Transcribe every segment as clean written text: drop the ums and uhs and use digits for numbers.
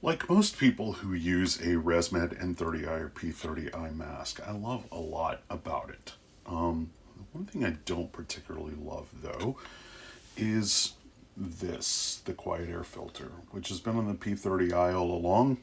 Like most people who use a ResMed N30i or P30i mask, I love a lot about it. One thing I don't particularly love, though, is this, the QuietAir filter, which has been on the P30i all along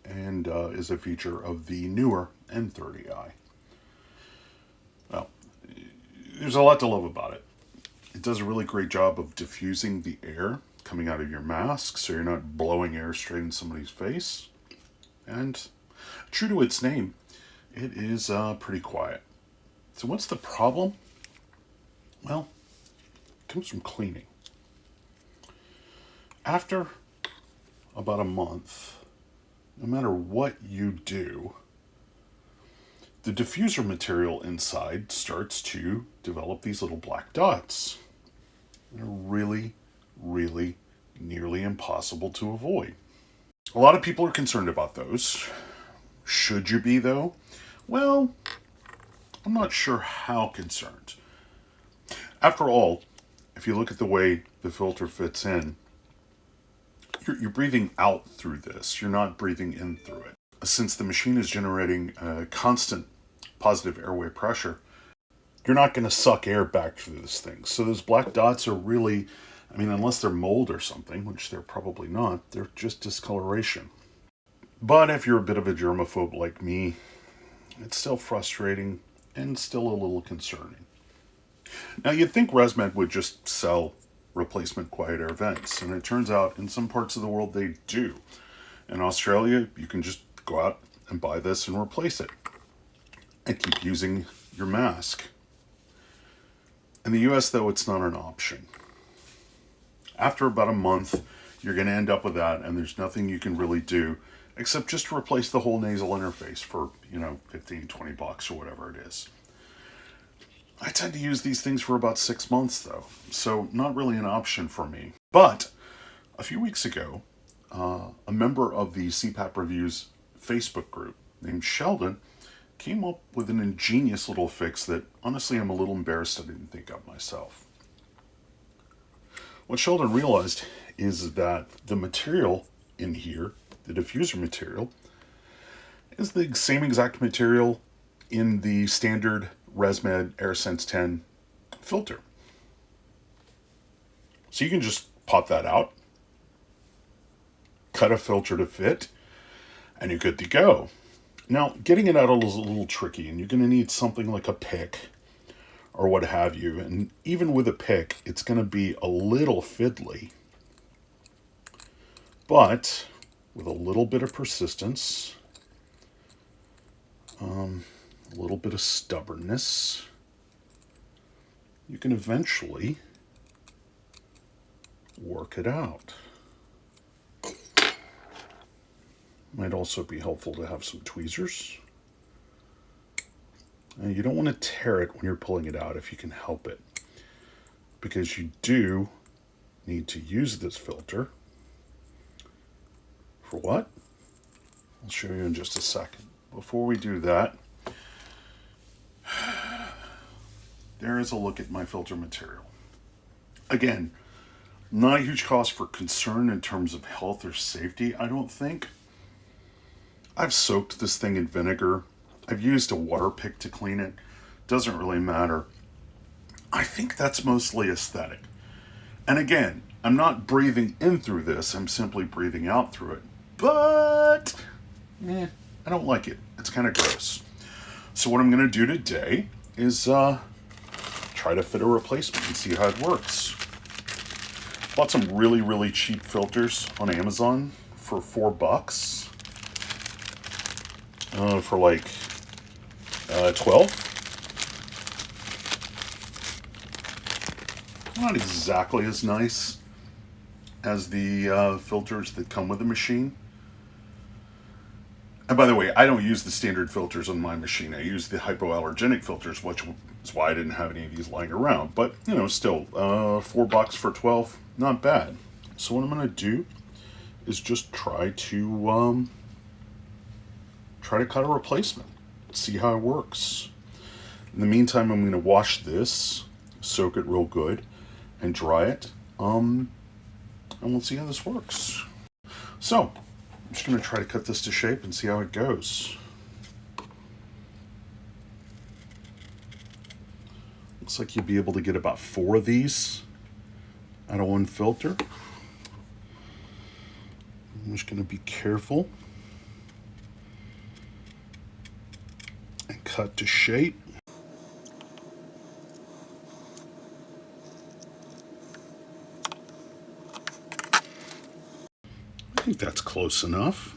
and is a feature of the newer N30i. Well, there's a lot to love about it. It does a really great job of diffusing the air coming out of your mask so you're not blowing air straight in somebody's face. And true to its name, it is pretty quiet. So what's the problem? Well, it comes from cleaning. After about a month, no matter what you do, the diffuser material inside starts to develop these little black dots. They're really, really nearly impossible to avoid. A lot of people are concerned about those. Should you be, though? Well, I'm not sure how concerned. After all, if you look at the way the filter fits in, you're breathing out through this. You're not breathing in through it. Since the machine is generating constant positive airway pressure, you're not going to suck air back through this thing. So those black dots are really, unless they're mold or something, which they're probably not, they're just discoloration. But if you're a bit of a germaphobe like me, it's still frustrating and still a little concerning. Now, you'd think ResMed would just sell replacement QuietAir vents, and it turns out in some parts of the world they do. In Australia, you can just go out and buy this and replace it and keep using your mask. In the US, though, it's not an option. After about a month, you're going to end up with that, and there's nothing you can really do except just to replace the whole nasal interface for, $15-20 or whatever it is. I tend to use these things for about 6 months, though, so not really an option for me. But a few weeks ago, a member of the CPAP Reviews Facebook group named Sheldon came up with an ingenious little fix that, honestly, I'm a little embarrassed I didn't think of myself. What Sheldon realized is that the material in here, the diffuser material, is the same exact material in the standard ResMed AS10 filter. So you can just pop that out, cut a filter to fit, and you're good to go. Now, getting it out is a little tricky, and you're going to need something like a pick or what have you. And even with a pick, it's going to be a little fiddly. But with a little bit of persistence, a little bit of stubbornness, you can eventually work it out. Might also be helpful to have some tweezers. And you don't want to tear it when you're pulling it out if you can help it, because you do need to use this filter. For what? I'll show you in just a second. Before we do that, there is a look at my filter material. Again, not a huge cause for concern in terms of health or safety, I don't think. I've soaked this thing in vinegar. I've used a water pick to clean it. Doesn't really matter. I think that's mostly aesthetic. And again, I'm not breathing in through this. I'm simply breathing out through it. But, I don't like it. It's kind of gross. So what I'm going to do today is try to fit a replacement and see how it works. Bought some really, really cheap filters on Amazon for $4. For like 12. Not exactly as nice as the filters that come with the machine. And by the way, I don't use the standard filters on my machine. I use the hypoallergenic filters, which is why I didn't have any of these lying around. But, still, $4 for 12, not bad. So what I'm going to do is just try to cut a replacement, see how it works. In the meantime, I'm going to wash this, soak it real good, and dry it, and we'll see how this works. So, I'm just going to try to cut this to shape and see how it goes. Looks like you'll be able to get about 4 of these out of one filter. I'm just going to be careful and cut to shape. I think that's close enough.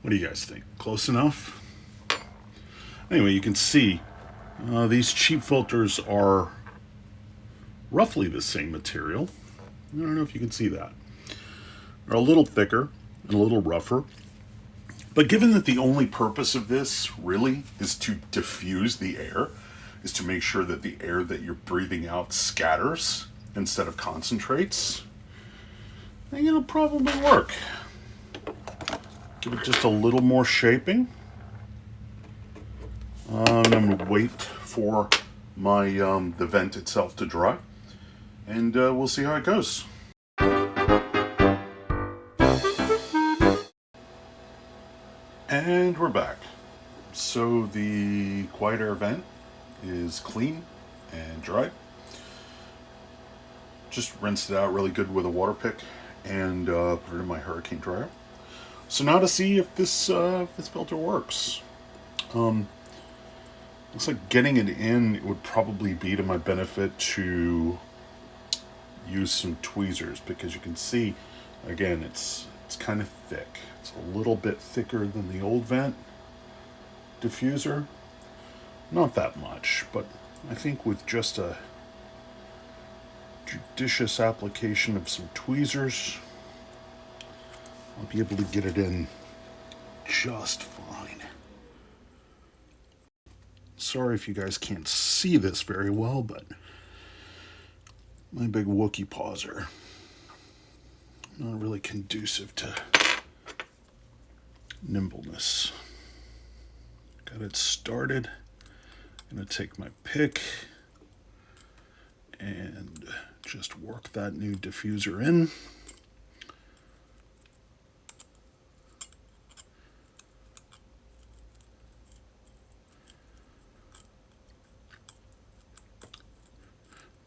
What do you guys think? Close enough? Anyway, you can see these cheap filters are roughly the same material. I don't know if you can see that. They're a little thicker and a little rougher. But given that the only purpose of this really is to diffuse the air, is to make sure that the air that you're breathing out scatters instead of concentrates, I think it'll probably work. Give it just a little more shaping. I'm going to wait for my the vent itself to dry, and we'll see how it goes. And we're back. So the QuietAir vent is clean and dry. Just rinsed it out really good with a water pick and put it in my hurricane dryer. So now to see if this filter works. Looks like getting it in, it would probably be to my benefit to use some tweezers, because you can see, again, it's kind of thick. It's a little bit thicker than the old vent diffuser. Not that much, but I think with just a judicious application of some tweezers, I'll be able to get it in just fine. Sorry if you guys can't see this very well, but my big Wookiee paws are not really conducive to nimbleness. Got it started. I'm gonna take my pick and just work that new diffuser in.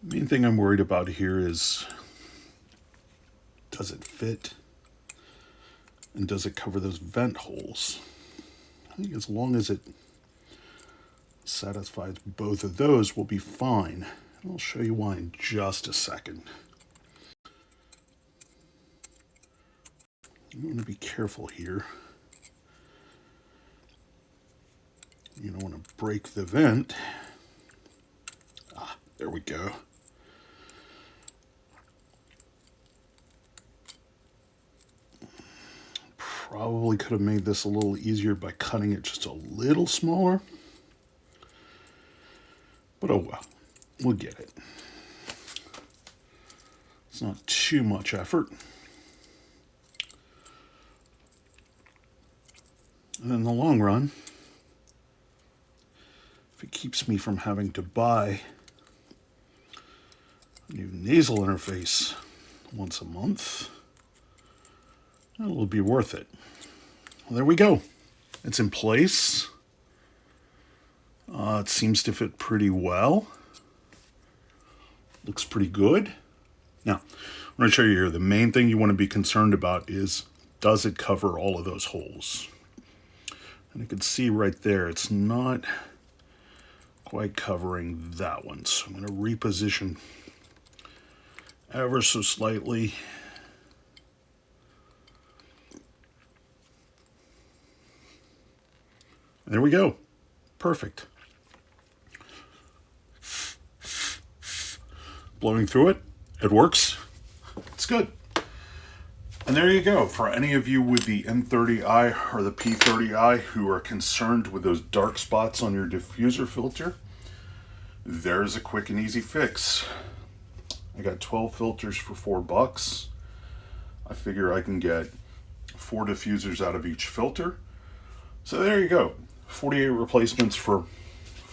Main thing I'm worried about here is, does it fit? And does it cover those vent holes? I think as long as it satisfies both of those, we'll be fine. I'll show you why in just a second. You want to be careful here. You don't want to break the vent. Ah, there we go. Probably could have made this a little easier by cutting it just a little smaller. But oh well, we'll get it. It's not too much effort. And in the long run, if it keeps me from having to buy a new nasal interface once a month, it'll be worth it. Well, there we go. It's in place. It seems to fit pretty well. Looks pretty good. Now, I'm going to show you here, the main thing you want to be concerned about is, does it cover all of those holes? And you can see right there, it's not quite covering that one. So I'm going to reposition ever so slightly. There we go. Perfect. Blowing through it. It works. It's good. And there you go. For any of you with the N30i or the P30i who are concerned with those dark spots on your diffuser filter, there's a quick and easy fix. I got 12 filters for $4. I figure I can get 4 diffusers out of each filter. So there you go. 48 replacements for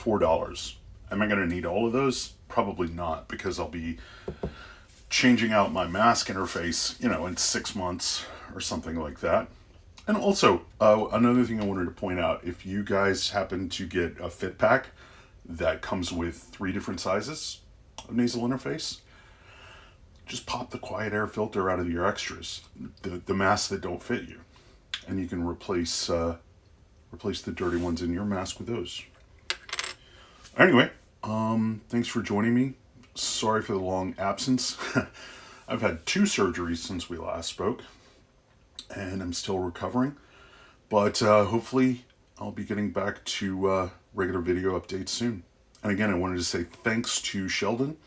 $4. Am I going to need all of those? Probably not, because I'll be changing out my mask interface, in 6 months or something like that. And also, another thing I wanted to point out, if you guys happen to get a fit pack that comes with 3 different sizes of nasal interface, just pop the QuietAir filter out of your extras, the masks that don't fit you, and you can replace the dirty ones in your mask with those. Anyway, thanks for joining me. Sorry for the long absence. I've had 2 surgeries since we last spoke, and I'm still recovering. But hopefully I'll be getting back to regular video updates soon. And again, I wanted to say thanks to Sheldon,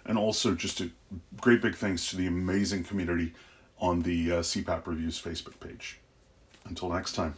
and also just a great big thanks to the amazing community on the CPAP Reviews Facebook page. Until next time.